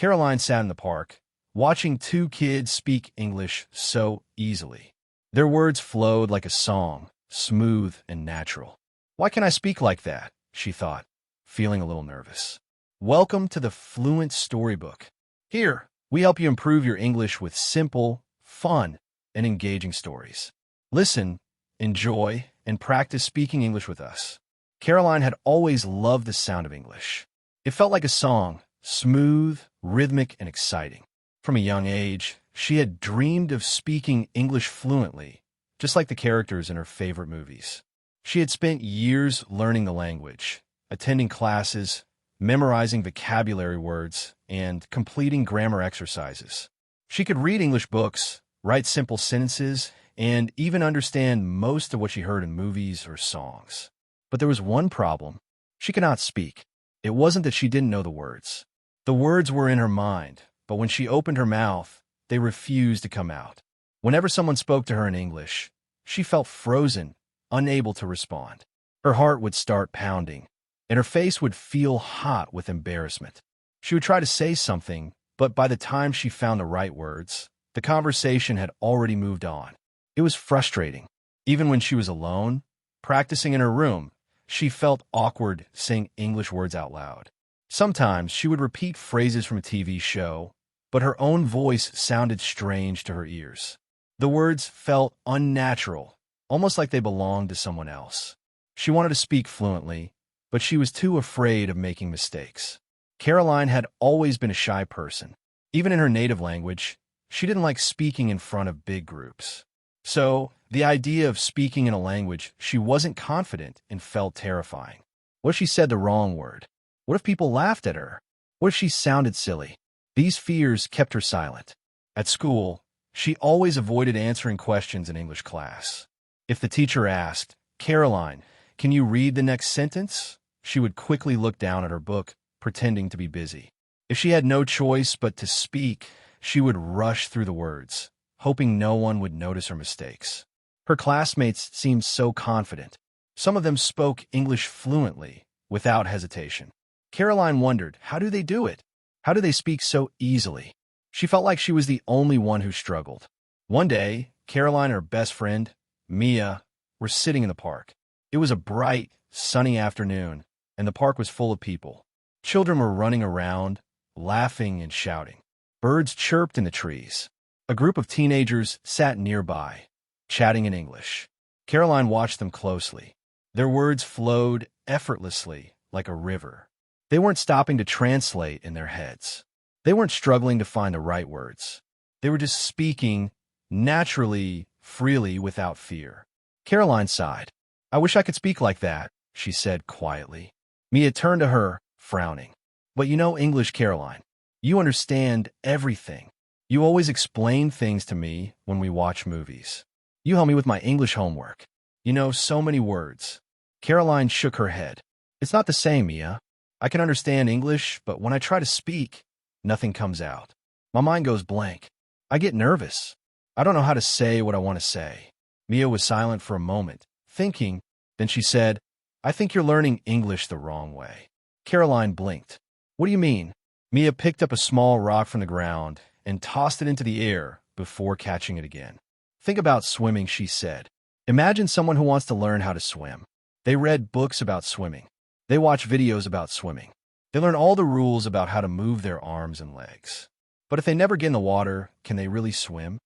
Caroline sat in the park, watching two kids speak English so easily. Their words flowed like a song, smooth and natural. Why can't I speak like that? She thought, feeling a little nervous. Welcome to the Fluent Storybook. Here, we help you improve your English with simple, fun, and engaging stories. Listen, enjoy, and practice speaking English with us. Caroline had always loved the sound of English. It felt like a song, smooth, rhythmic, and exciting. From a young age, she had dreamed of speaking English fluently, just like the characters in her favorite movies. She had spent years learning the language, attending classes, memorizing vocabulary words, and completing grammar exercises. She could read English books, write simple sentences, and even understand most of what she heard in movies or songs. But there was one problem. She could not speak. It wasn't that she didn't know the words. The words were in her mind, but when she opened her mouth, they refused to come out. Whenever someone spoke to her in English, she felt frozen, unable to respond. Her heart would start pounding, and her face would feel hot with embarrassment. She would try to say something, but by the time she found the right words, the conversation had already moved on. It was frustrating. Even when she was alone, practicing in her room, she felt awkward saying English words out loud. Sometimes she would repeat phrases from a TV show, but her own voice sounded strange to her ears. The words felt unnatural, almost like they belonged to someone else. She wanted to speak fluently, but she was too afraid of making mistakes. Caroline had always been a shy person. Even in her native language, she didn't like speaking in front of big groups. So, the idea of speaking in a language she wasn't confident in felt terrifying. What if she said the wrong word? What if people laughed at her? What if she sounded silly? These fears kept her silent. At school, she always avoided answering questions in English class. If the teacher asked, "Caroline, can you read the next sentence?" she would quickly look down at her book, pretending to be busy. If she had no choice but to speak, she would rush through the words, hoping no one would notice her mistakes. Her classmates seemed so confident. Some of them spoke English fluently, without hesitation. Caroline wondered, how do they do it? How do they speak so easily? She felt like she was the only one who struggled. One day, Caroline and her best friend, Mia, were sitting in the park. It was a bright, sunny afternoon, and the park was full of people. Children were running around, laughing and shouting. Birds chirped in the trees. A group of teenagers sat nearby, chatting in English. Caroline watched them closely. Their words flowed effortlessly, like a river. They weren't stopping to translate in their heads. They weren't struggling to find the right words. They were just speaking naturally, freely, without fear. Caroline sighed. "I wish I could speak like that," she said quietly. Mia turned to her, frowning. "But you know English, Caroline. You understand everything. You always explain things to me when we watch movies. You help me with my English homework. You know so many words." Caroline shook her head. "It's not the same, Mia. I can understand English, but when I try to speak, nothing comes out. My mind goes blank. I get nervous. I don't know how to say what I want to say." Mia was silent for a moment, thinking. Then she said, "I think you're learning English the wrong way." Caroline blinked. "What do you mean?" Mia picked up a small rock from the ground and tossed it into the air before catching it again. "Think about swimming," she said. "Imagine someone who wants to learn how to swim. They read books about swimming. They watch videos about swimming. They learn all the rules about how to move their arms and legs. But if they never get in the water, can they really swim?"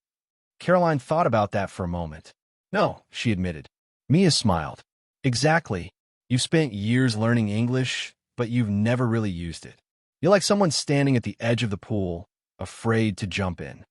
Caroline thought about that for a moment. "No," she admitted. Mia smiled. "Exactly. You've spent years learning English, but you've never really used it. You're like someone standing at the edge of the pool, afraid to jump in."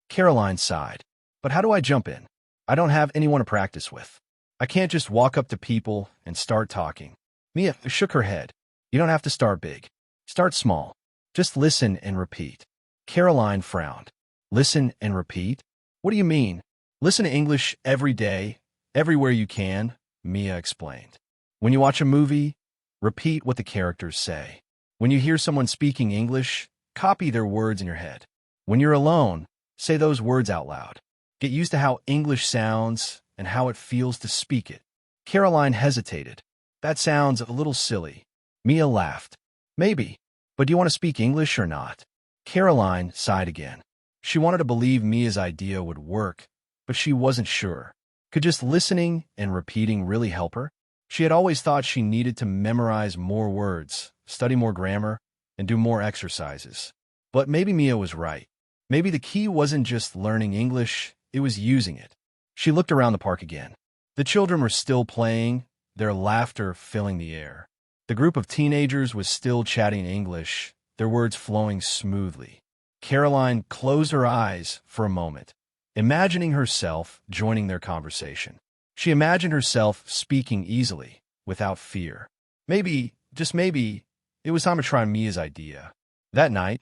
Caroline sighed. "But how do I jump in? I don't have anyone to practice with. I can't just walk up to people and start talking." Mia shook her head. "You don't have to start big. Start small. Just listen and repeat." Caroline frowned. "Listen and repeat? What do you mean?" "Listen to English every day, everywhere you can," Mia explained. "When you watch a movie, repeat what the characters say. When you hear someone speaking English, copy their words in your head. When you're alone, say those words out loud. Get used to how English sounds and how it feels to speak it." Caroline hesitated. "That sounds a little silly." Mia laughed. "Maybe, but do you want to speak English or not?" Caroline sighed again. She wanted to believe Mia's idea would work, but she wasn't sure. Could just listening and repeating really help her? She had always thought she needed to memorize more words, study more grammar, and do more exercises. But maybe Mia was right. Maybe the key wasn't just learning English, it was using it. She looked around the park again. The children were still playing, their laughter filling the air. The group of teenagers was still chatting English, their words flowing smoothly. Caroline closed her eyes for a moment, imagining herself joining their conversation. She imagined herself speaking easily, without fear. Maybe, just maybe, it was time to try Mia's idea. That night,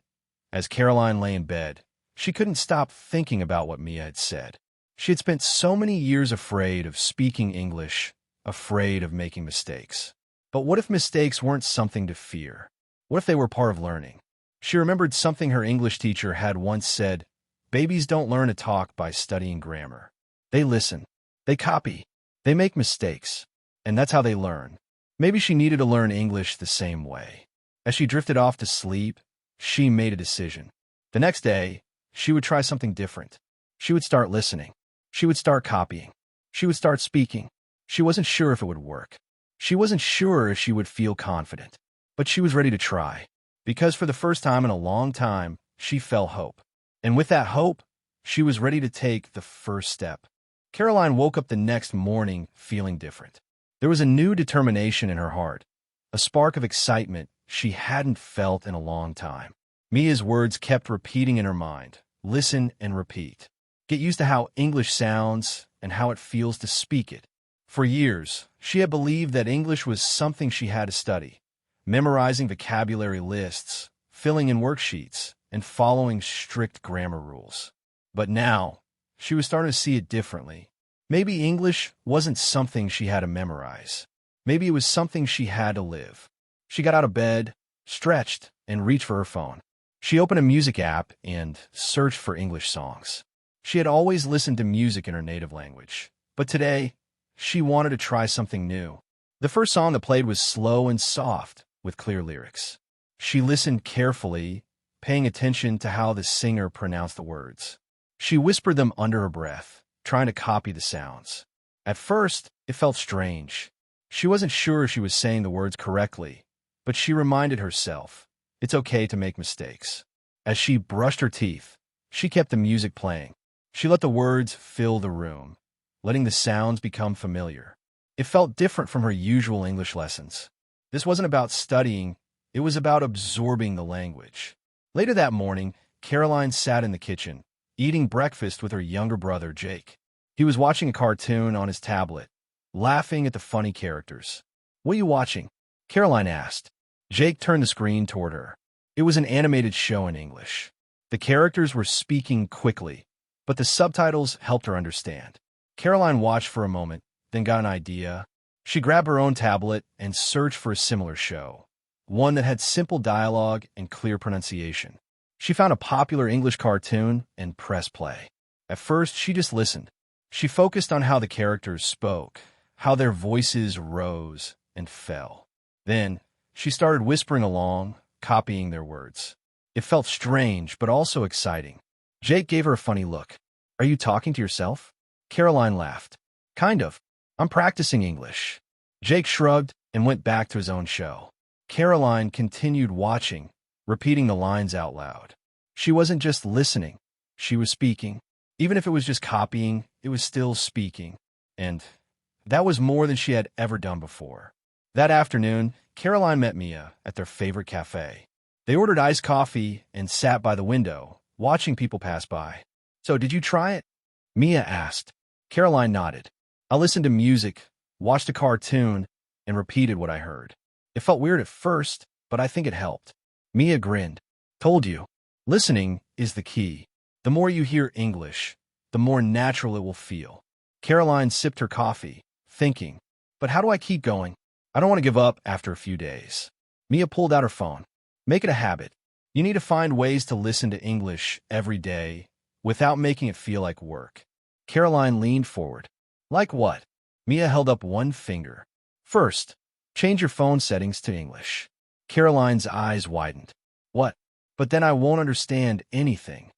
as Caroline lay in bed, she couldn't stop thinking about what Mia had said. She had spent so many years afraid of speaking English, afraid of making mistakes. But what if mistakes weren't something to fear? What if they were part of learning? She remembered something her English teacher had once said: babies don't learn to talk by studying grammar. They listen. They copy. They make mistakes. And that's how they learn. Maybe she needed to learn English the same way. As she drifted off to sleep, she made a decision. The next day, she would try something different. She would start listening. She would start copying. She would start speaking. She wasn't sure if it would work. She wasn't sure if she would feel confident. But she was ready to try. Because for the first time in a long time, she felt hope. And with that hope, she was ready to take the first step. Caroline woke up the next morning feeling different. There was a new determination in her heart, a spark of excitement she hadn't felt in a long time. Mia's words kept repeating in her mind: listen and repeat. Get used to how English sounds and how it feels to speak it. For years, she had believed that English was something she had to study, memorizing vocabulary lists, filling in worksheets, and following strict grammar rules. But now, she was starting to see it differently. Maybe English wasn't something she had to memorize. Maybe it was something she had to live. She got out of bed, stretched, and reached for her phone. She opened a music app and searched for English songs. She had always listened to music in her native language, but today, she wanted to try something new. The first song that played was slow and soft, with clear lyrics. She listened carefully, paying attention to how the singer pronounced the words. She whispered them under her breath, trying to copy the sounds. At first, it felt strange. She wasn't sure if she was saying the words correctly, but she reminded herself, it's okay to make mistakes. As she brushed her teeth, she kept the music playing. She let the words fill the room, letting the sounds become familiar. It felt different from her usual English lessons. This wasn't about studying, it was about absorbing the language. Later that morning, Caroline sat in the kitchen, eating breakfast with her younger brother, Jake. He was watching a cartoon on his tablet, laughing at the funny characters. "What are you watching?" Caroline asked. Jake turned the screen toward her. It was an animated show in English. The characters were speaking quickly, but the subtitles helped her understand. Caroline watched for a moment, then got an idea. She grabbed her own tablet and searched for a similar show, one that had simple dialogue and clear pronunciation. She found a popular English cartoon and pressed play. At first, she just listened. She focused on how the characters spoke, how their voices rose and fell. Then, she started whispering along, copying their words. It felt strange, but also exciting. Jake gave her a funny look. "Are you talking to yourself?" Caroline laughed. "Kind of. I'm practicing English." Jake shrugged and went back to his own show. Caroline continued watching, repeating the lines out loud. She wasn't just listening, she was speaking. Even if it was just copying, it was still speaking. And that was more than she had ever done before. That afternoon, Caroline met Mia at their favorite cafe. They ordered iced coffee and sat by the window, watching people pass by. "So, did you try it?" Mia asked. Caroline nodded. "I listened to music, watched a cartoon, and repeated what I heard. It felt weird at first, but I think it helped." Mia grinned. "Told you. Listening is the key. The more you hear English, the more natural it will feel." Caroline sipped her coffee, thinking, "But how do I keep going? I don't want to give up after a few days." Mia pulled out her phone. "Make it a habit. You need to find ways to listen to English every day without making it feel like work." Caroline leaned forward. "Like what?" Mia held up one finger. "First, change your phone settings to English." Caroline's eyes widened. "What?" But then I won't understand anything.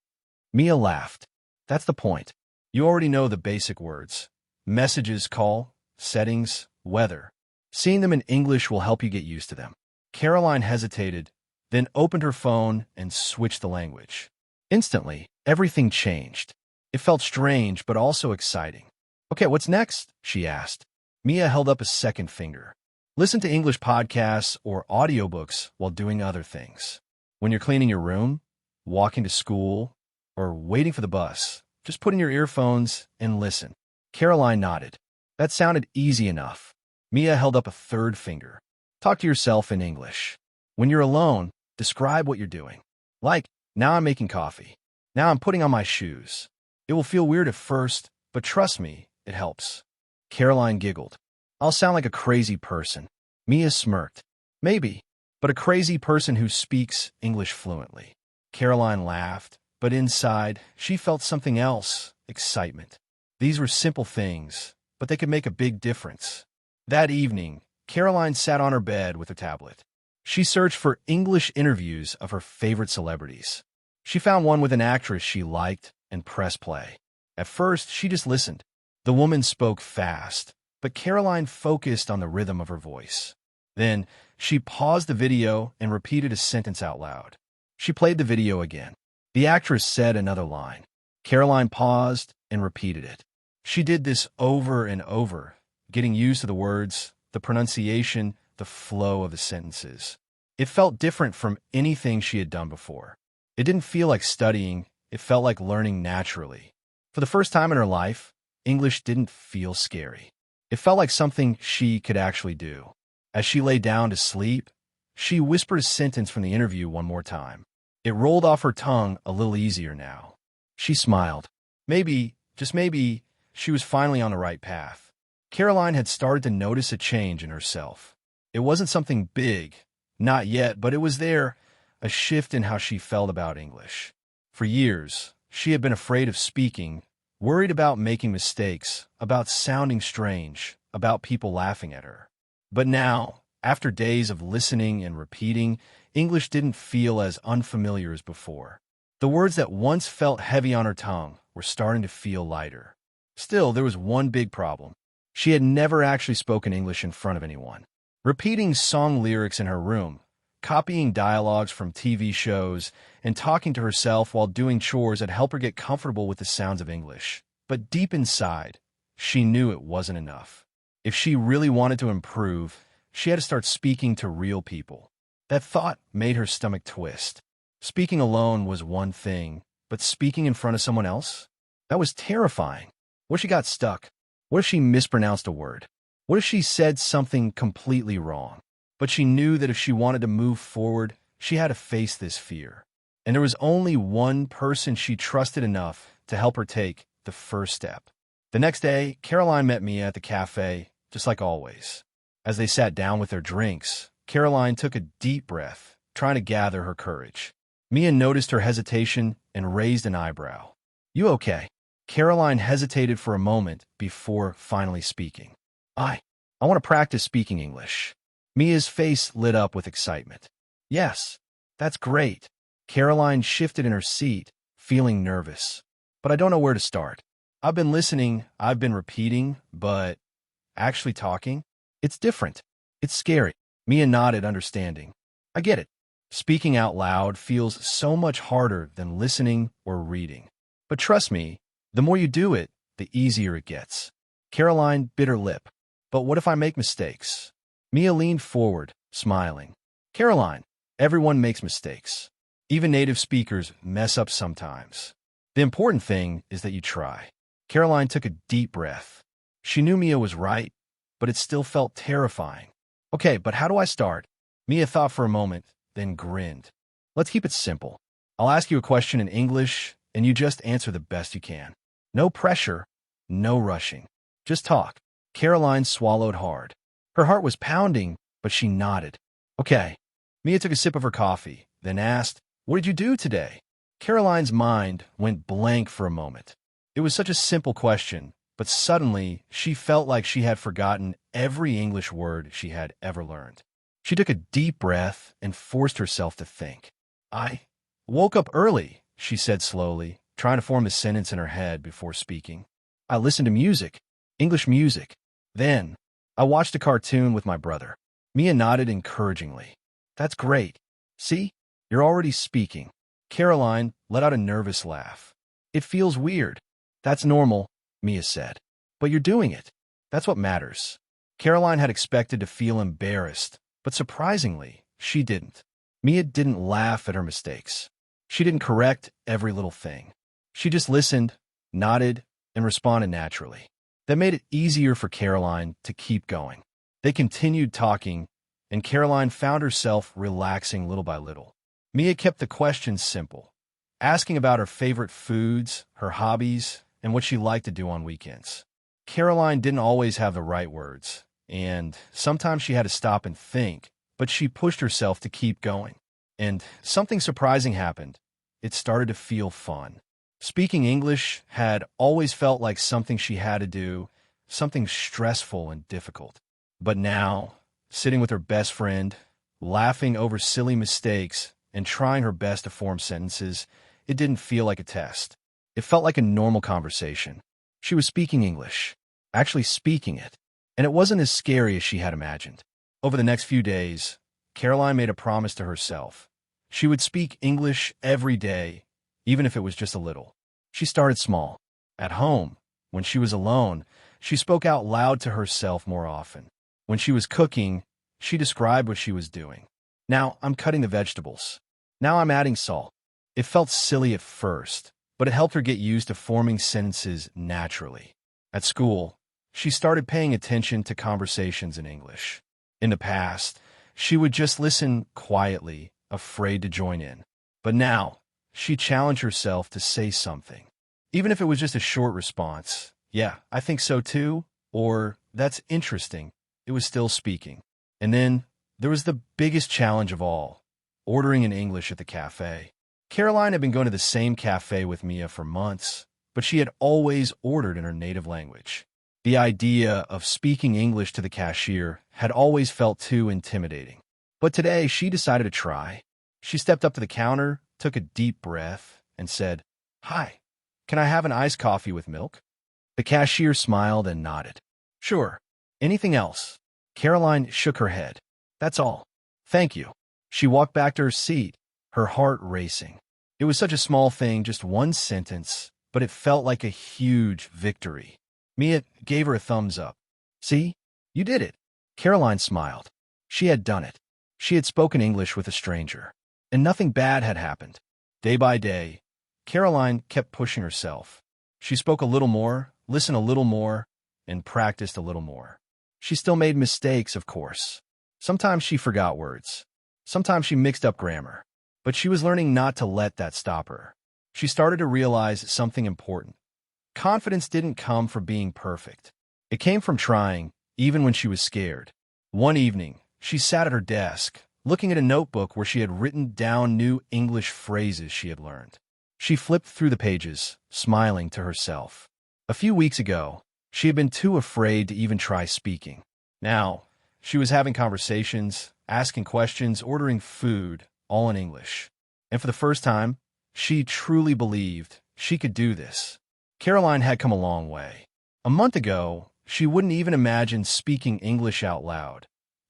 Mia laughed. That's the point. You already know the basic words. Messages, call, settings, weather. Seeing them in English will help you get used to them. Caroline hesitated, then opened her phone and switched the language. Instantly, everything changed. It felt strange, but also exciting. Okay, what's next? She asked. Mia held up a second finger. Listen to English podcasts or audiobooks while doing other things. When you're cleaning your room, walking to school, or waiting for the bus, just put in your earphones and listen. Caroline nodded. That sounded easy enough. Mia held up a third finger. Talk to yourself in English. When you're alone, describe what you're doing. Like, now I'm making coffee. Now I'm putting on my shoes. It will feel weird at first, but trust me, it helps. Caroline giggled. I'll sound like a crazy person. Mia smirked. Maybe, but a crazy person who speaks English fluently. Caroline laughed, but inside, she felt something else, excitement. These were simple things, but they could make a big difference. That evening, Caroline sat on her bed with her tablet. She searched for English interviews of her favorite celebrities. She found one with an actress she liked and pressed play. At first, she just listened. The woman spoke fast, but Caroline focused on the rhythm of her voice. Then, she paused the video and repeated a sentence out loud. She played the video again. The actress said another line. Caroline paused and repeated it. She did this over and over, getting used to the words, the pronunciation, the flow of the sentences. It felt different from anything she had done before. It didn't feel like studying, it felt like learning naturally. For the first time in her life, English didn't feel scary. It felt like something she could actually do. As she lay down to sleep, she whispered a sentence from the interview one more time. It rolled off her tongue a little easier now. She smiled. Maybe, just maybe, she was finally on the right path. Caroline had started to notice a change in herself. It wasn't something big, not yet, but it was there, a shift in how she felt about English. For years, she had been afraid of speaking, worried about making mistakes, about sounding strange, about people laughing at her. But now, after days of listening and repeating, English didn't feel as unfamiliar as before. The words that once felt heavy on her tongue were starting to feel lighter. Still, there was one big problem. She had never actually spoken English in front of anyone. Repeating song lyrics in her room, copying dialogues from TV shows, and talking to herself while doing chores had helped her get comfortable with the sounds of English. But deep inside, she knew it wasn't enough. If she really wanted to improve, she had to start speaking to real people. That thought made her stomach twist. Speaking alone was one thing, but speaking in front of someone else? That was terrifying. What if she got stuck? What if she mispronounced a word? What if she said something completely wrong? But she knew that if she wanted to move forward, she had to face this fear. And there was only one person she trusted enough to help her take the first step. The next day, Caroline met Mia at the cafe, just like always. As they sat down with their drinks, Caroline took a deep breath, trying to gather her courage. Mia noticed her hesitation and raised an eyebrow. You okay? Caroline hesitated for a moment before finally speaking. I want to practice speaking English. Mia's face lit up with excitement. Yes, that's great. Caroline shifted in her seat, feeling nervous. But I don't know where to start. I've been listening, I've been repeating, but actually talking? It's different. It's scary. Mia nodded, understanding. I get it. Speaking out loud feels so much harder than listening or reading. But trust me, the more you do it, the easier it gets. Caroline bit her lip. But what if I make mistakes? Mia leaned forward, smiling. Caroline, everyone makes mistakes. Even native speakers mess up sometimes. The important thing is that you try. Caroline took a deep breath. She knew Mia was right, but it still felt terrifying. Okay, but how do I start? Mia thought for a moment, then grinned. Let's keep it simple. I'll ask you a question in English, and you just answer the best you can. No pressure, no rushing. Just talk. Caroline swallowed hard. Her heart was pounding, but she nodded. Okay. Mia took a sip of her coffee, then asked, What did you do today? Caroline's mind went blank for a moment. It was such a simple question, but suddenly she felt like she had forgotten every English word she had ever learned. She took a deep breath and forced herself to think. I Woke up early, she said slowly, trying to form a sentence in her head before speaking. I listened to music, English music. Then, I watched a cartoon with my brother. Mia nodded encouragingly. That's great. See? You're already speaking. Caroline let out a nervous laugh. It feels weird. That's normal, Mia said. But you're doing it. That's what matters. Caroline had expected to feel embarrassed, but surprisingly, she didn't. Mia didn't laugh at her mistakes. She didn't correct every little thing. She just listened, nodded, and responded naturally. That made it easier for Caroline to keep going. They continued talking, and Caroline found herself relaxing little by little. Mia kept the questions simple, asking about her favorite foods, her hobbies, and what she liked to do on weekends. Caroline didn't always have the right words, and sometimes she had to stop and think, but she pushed herself to keep going. And something surprising happened. It started to feel fun. Speaking English had always felt like something she had to do, something stressful and difficult. But now, sitting with her best friend, laughing over silly mistakes, and trying her best to form sentences, it didn't feel like a test. It felt like a normal conversation. She was speaking English, actually speaking it, and it wasn't as scary as she had imagined. Over the next few days, Caroline made a promise to herself. She would speak English every day, even if it was just a little. She started small. At home, when she was alone, she spoke out loud to herself more often. When she was cooking, she described what she was doing. Now I'm cutting the vegetables. Now I'm adding salt. It felt silly at first, but it helped her get used to forming sentences naturally. At school, she started paying attention to conversations in English. In the past, she would just listen quietly, afraid to join in. But now, she challenged herself to say something. Even if it was just a short response, yeah, I think so too, or that's interesting, it was still speaking. And then, there was the biggest challenge of all, ordering in English at the cafe. Caroline had been going to the same cafe with Mia for months, but she had always ordered in her native language. The idea of speaking English to the cashier had always felt too intimidating. But today, she decided to try. She stepped up to the counter, took a deep breath, and said, "Hi, can I have an iced coffee with milk?" The cashier smiled and nodded. "Sure. Anything else?" Caroline shook her head. "That's all. Thank you." She walked back to her seat, her heart racing. It was such a small thing, just one sentence, but it felt like a huge victory. Mia gave her a thumbs up. "See? You did it." Caroline smiled. She had done it. She had spoken English with a stranger, and nothing bad had happened. Day by day, Caroline kept pushing herself. She spoke a little more, listened a little more, and practiced a little more. She still made mistakes, of course. Sometimes she forgot words. Sometimes she mixed up grammar. But she was learning not to let that stop her. She started to realize something important. Confidence didn't come from being perfect. It came from trying, even when she was scared. One evening, she sat at her desk, looking at a notebook where she had written down new English phrases she had learned. She flipped through the pages, smiling to herself. A few weeks ago, she had been too afraid to even try speaking. Now, she was having conversations, asking questions, ordering food, all in English. And for the first time, she truly believed she could do this. Caroline had come a long way. A month ago, she wouldn't even imagine speaking English out loud,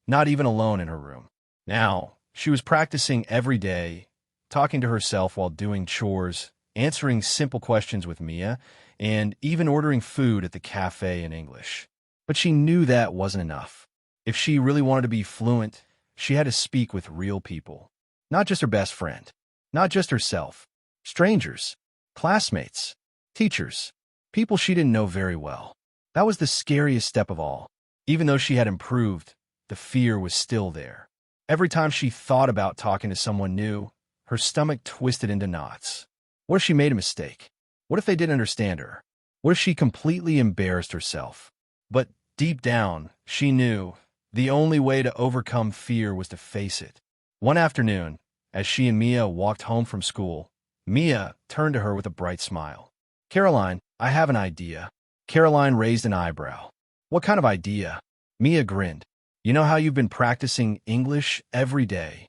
not even alone in her room. Now, she was practicing every day, talking to herself while doing chores, answering simple questions with Mia, and even ordering food at the cafe in English. But she knew that wasn't enough. If she really wanted to be fluent, she had to speak with real people. Not just her best friend, not just herself, strangers, classmates, teachers, people she didn't know very well. That was the scariest step of all. Even though she had improved, the fear was still there. Every time she thought about talking to someone new, her stomach twisted into knots. What if she made a mistake? What if they didn't understand her? What if she completely embarrassed herself? But deep down, she knew the only way to overcome fear was to face it. One afternoon, as she and Mia walked home from school, Mia turned to her with a bright smile. "Caroline, I have an idea." Caroline raised an eyebrow. "What kind of idea?" Mia grinned. "You know how you've been practicing English every day?"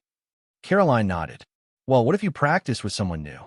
Caroline nodded. Well, what if you practiced with someone new?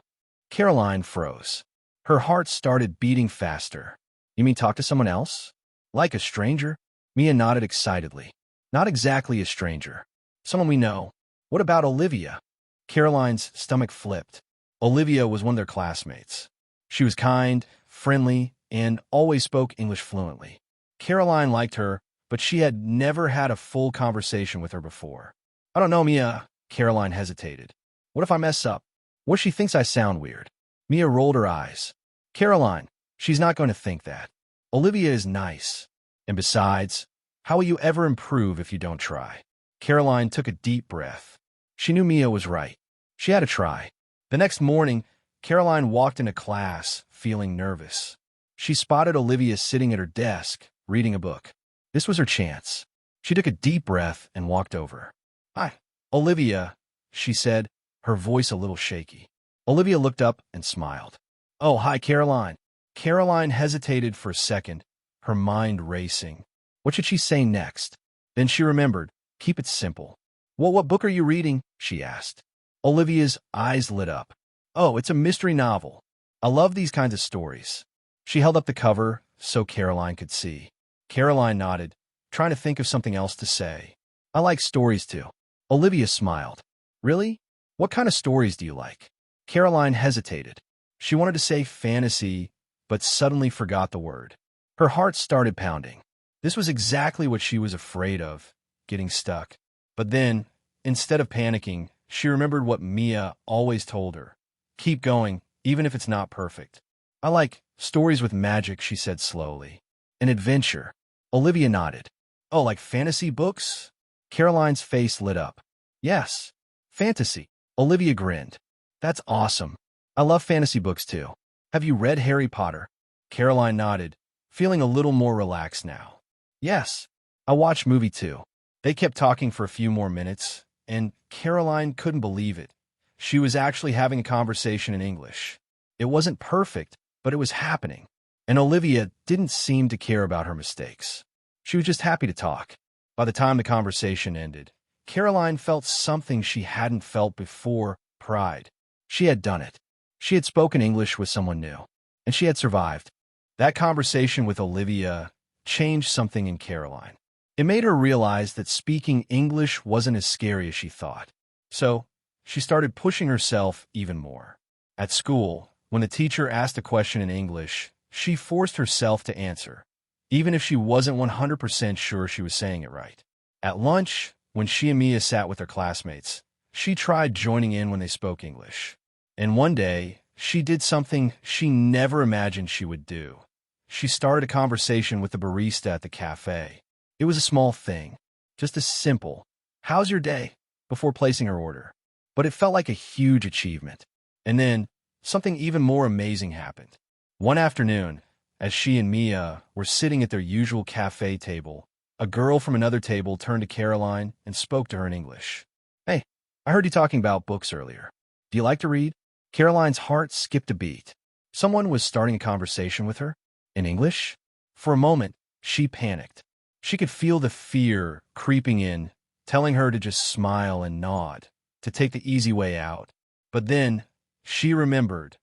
Caroline froze. Her heart started beating faster. You mean talk to someone else? Like a stranger? Mia nodded excitedly. Not exactly a stranger. Someone we know. What about Olivia? Caroline's stomach flipped. Olivia was one of their classmates. She was kind, friendly, and always spoke English fluently. Caroline liked her, but she had never had a full conversation with her before. I don't know, Mia. Caroline hesitated. What if I mess up? What if she thinks I sound weird? Mia rolled her eyes. Caroline, she's not going to think that. Olivia is nice. And besides, how will you ever improve if you don't try? Caroline took a deep breath. She knew Mia was right. She had to try. The next morning, Caroline walked into class, feeling nervous. She spotted Olivia sitting at her desk, reading a book. This was her chance. She took a deep breath and walked over. Hi, Olivia, she said, her voice a little shaky. Olivia looked up and smiled. Oh, hi, Caroline. Caroline hesitated for a second, her mind racing. What should she say next? Then she remembered. Keep it simple. Well, what book are you reading? She asked. Olivia's eyes lit up. Oh, it's a mystery novel. I love these kinds of stories. She held up the cover so Caroline could see. Caroline nodded, trying to think of something else to say. I like stories too. Olivia smiled. Really? What kind of stories do you like? Caroline hesitated. She wanted to say fantasy, but suddenly forgot the word. Her heart started pounding. This was exactly what she was afraid of, getting stuck. But then, instead of panicking, she remembered what Mia always told her. Keep going, even if it's not perfect. I like stories with magic, she said slowly. An adventure. Olivia nodded. Oh, like fantasy books? Caroline's face lit up. Yes, fantasy. Olivia grinned. That's awesome. I love fantasy books too. Have you read Harry Potter? Caroline nodded, feeling a little more relaxed now. Yes, I watched movie too. They kept talking for a few more minutes, and Caroline couldn't believe it. She was actually having a conversation in English. It wasn't perfect, but it was happening. And Olivia didn't seem to care about her mistakes. She was just happy to talk. By the time the conversation ended, Caroline felt something she hadn't felt before, pride. She had done it. She had spoken English with someone new, and she had survived. That conversation with Olivia changed something in Caroline. It made her realize that speaking English wasn't as scary as she thought. So, she started pushing herself even more. At school, when the teacher asked a question in English, she forced herself to answer, even if she wasn't 100% sure she was saying it right. At lunch, when she and Mia sat with her classmates, she tried joining in when they spoke English. And one day, she did something she never imagined she would do. She started a conversation with the barista at the cafe. It was a small thing, just a simple, "How's your day?" before placing her order. But it felt like a huge achievement. And then, something even more amazing happened. One afternoon, as she and Mia were sitting at their usual cafe table, a girl from another table turned to Caroline and spoke to her in English. Hey, I heard you talking about books earlier. Do you like to read? Caroline's heart skipped a beat. Someone was starting a conversation with her? In English? For a moment, she panicked. She could feel the fear creeping in, telling her to just smile and nod, to take the easy way out. But then, she remembered.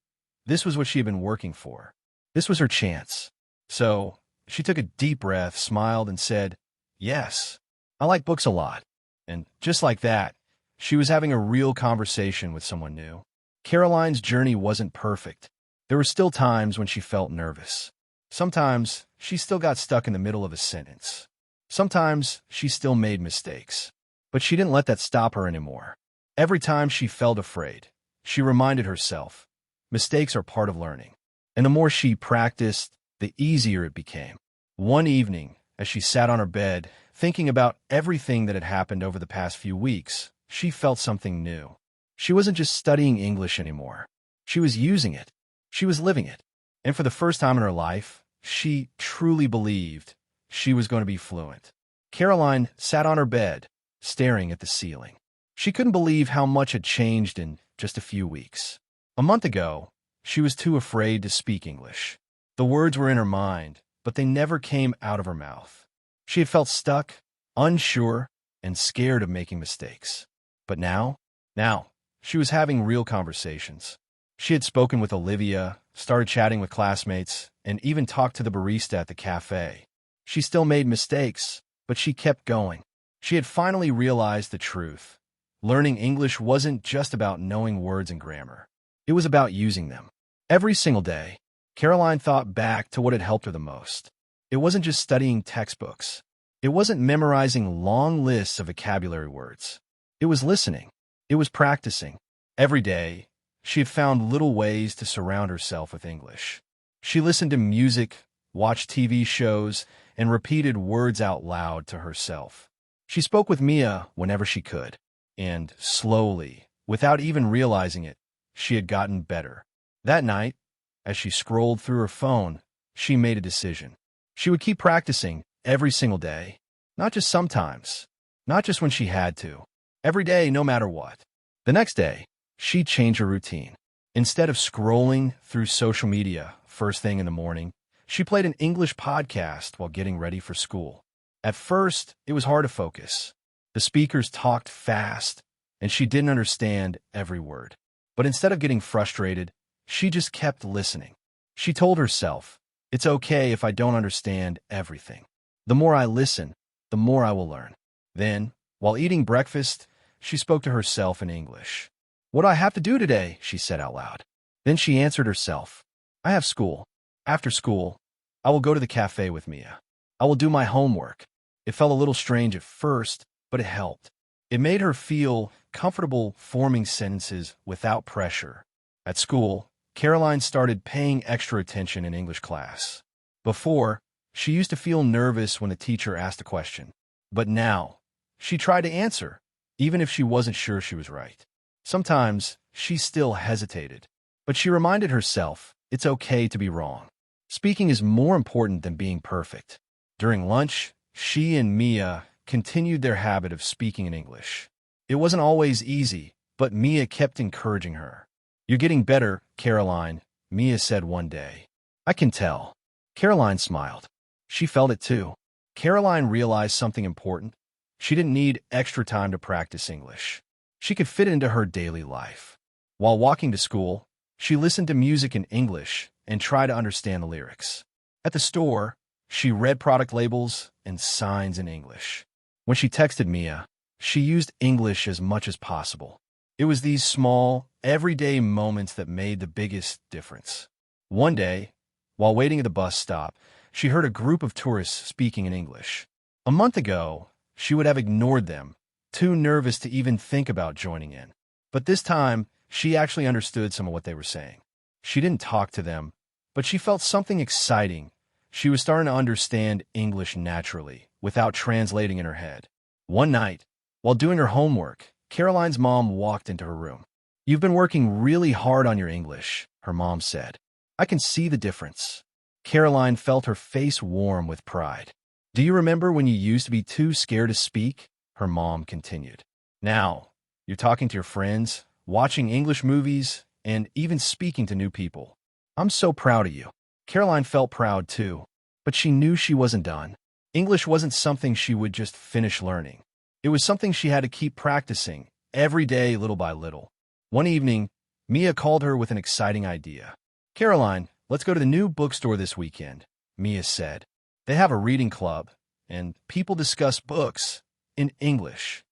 This was what she had been working for. This was her chance. So, she took a deep breath, smiled, and said, "Yes, I like books a lot." And just like that, she was having a real conversation with someone new. Caroline's journey wasn't perfect. There were still times when she felt nervous. Sometimes, she still got stuck in the middle of a sentence. Sometimes, she still made mistakes. But she didn't let that stop her anymore. Every time she felt afraid, she reminded herself, mistakes are part of learning. And the more she practiced, the easier it became. One evening, as she sat on her bed, thinking about everything that had happened over the past few weeks, she felt something new. She wasn't just studying English anymore. She was using it. She was living it. And for the first time in her life, she truly believed she was going to be fluent. Caroline sat on her bed, staring at the ceiling. She couldn't believe how much had changed in just a few weeks. A month ago, she was too afraid to speak English. The words were in her mind, but they never came out of her mouth. She had felt stuck, unsure, and scared of making mistakes. But now, She was having real conversations. She had spoken with Olivia, started chatting with classmates, and even talked to the barista at the cafe. She still made mistakes, but she kept going. She had finally realized the truth. Learning English wasn't just about knowing words and grammar. It was about using them. Every single day, Caroline thought back to what had helped her the most. It wasn't just studying textbooks. It wasn't memorizing long lists of vocabulary words. It was listening. It was practicing. Every day, she had found little ways to surround herself with English. She listened to music, watched TV shows, and repeated words out loud to herself. She spoke with Mia whenever she could. And slowly, without even realizing it, she had gotten better. That night, as she scrolled through her phone, she made a decision. She would keep practicing every single day, not just sometimes, not just when she had to, every day no matter what. The next day, she changed her routine. Instead of scrolling through social media first thing in the morning, she played an English podcast while getting ready for school. At first, it was hard to focus. The speakers talked fast, and she didn't understand every word. But instead of getting frustrated, she just kept listening. She told herself, "It's okay if I don't understand everything. The more I listen, the more I will learn." Then, while eating breakfast, she spoke to herself in English. "What do I have to do today?" she said out loud. Then she answered herself, "I have school. After school, I will go to the cafe with Mia. I will do my homework." It felt a little strange at first, but it helped. It made her feel comfortable forming sentences without pressure. At school, Caroline started paying extra attention in English class. Before, she used to feel nervous when a teacher asked a question. But now, she tried to answer, even if she wasn't sure she was right. Sometimes, she still hesitated. But she reminded herself, it's okay to be wrong. Speaking is more important than being perfect. During lunch, she and Mia continued their habit of speaking in English. It wasn't always easy, but Mia kept encouraging her. "You're getting better, Caroline," Mia said one day. "I can tell." Caroline smiled. She felt it too. Caroline realized something important. She didn't need extra time to practice English. She could fit it into her daily life. While walking to school, she listened to music in English and tried to understand the lyrics. At the store, she read product labels and signs in English. When she texted Mia, she used English as much as possible. It was these small, everyday moments that made the biggest difference. One day, while waiting at the bus stop, she heard a group of tourists speaking in English. A month ago, she would have ignored them, too nervous to even think about joining in. But this time, she actually understood some of what they were saying. She didn't talk to them, but she felt something exciting. She was starting to understand English naturally, without translating in her head. One night, while doing her homework, Caroline's mom walked into her room. "You've been working really hard on your English," her mom said. "I can see the difference." Caroline felt her face warm with pride. "Do you remember when you used to be too scared to speak?" her mom continued. "Now, you're talking to your friends, watching English movies, and even speaking to new people. I'm so proud of you." Caroline felt proud too, but she knew she wasn't done. English wasn't something she would just finish learning. It was something she had to keep practicing, every day, little by little. One evening, Mia called her with an exciting idea. "Caroline, let's go to the new bookstore this weekend," Mia said. "They have a reading club, and people discuss books in English."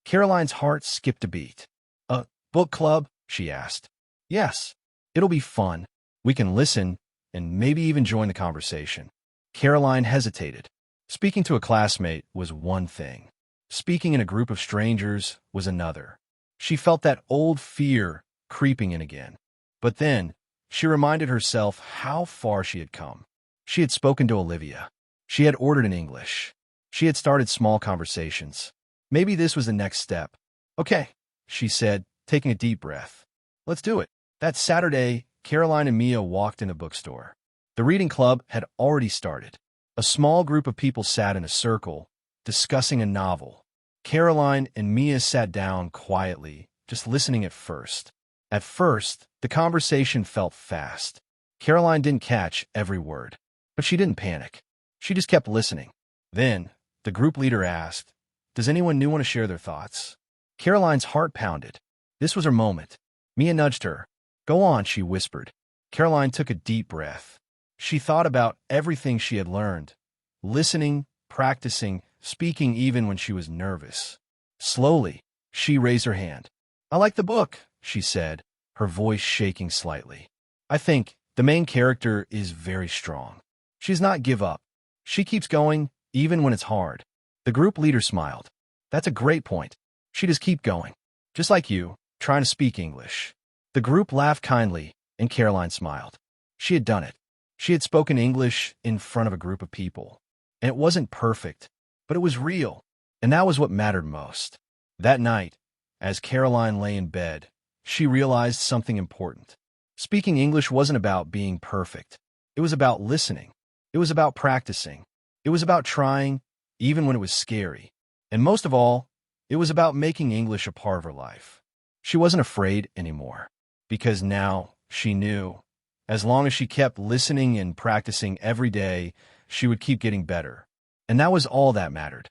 Caroline's heart skipped a beat. "A book club?" she asked. "Yes, it'll be fun. We can listen and maybe even join the conversation." Caroline hesitated. Speaking to a classmate was one thing. Speaking in a group of strangers was another. She felt that old fear creeping in again. But then, she reminded herself how far she had come. She had spoken to Olivia. She had ordered in English. She had started small conversations. Maybe this was the next step. "Okay," she said, taking a deep breath. "Let's do it." That Saturday, Caroline and Mia walked in a bookstore. The reading club had already started. A small group of people sat in a circle, discussing a novel. Caroline and Mia sat down quietly, just listening at first. At first, the conversation felt fast. Caroline didn't catch every word, but she didn't panic. She just kept listening. Then, the group leader asked, "Does anyone new want to share their thoughts?" Caroline's heart pounded. This was her moment. Mia nudged her. Go on, she whispered. Caroline took a deep breath. She thought about everything she had learned. Listening, practicing, speaking even when she was nervous. Slowly, she raised her hand. I like the book, she said, her voice shaking slightly. I think the main character is very strong. She's not give up. She keeps going, even when it's hard. The group leader smiled. That's a great point. She just keep going. Just like you, trying to speak English. The group laughed kindly, and Caroline smiled. She had done it. She had spoken English in front of a group of people. And it wasn't perfect, but it was real. And that was what mattered most. That night, as Caroline lay in bed, she realized something important. Speaking English wasn't about being perfect. It was about listening. It was about practicing. It was about trying, even when it was scary. And most of all, it was about making English a part of her life. She wasn't afraid anymore, because now she knew, as long as she kept listening and practicing every day, she would keep getting better. And that was all that mattered.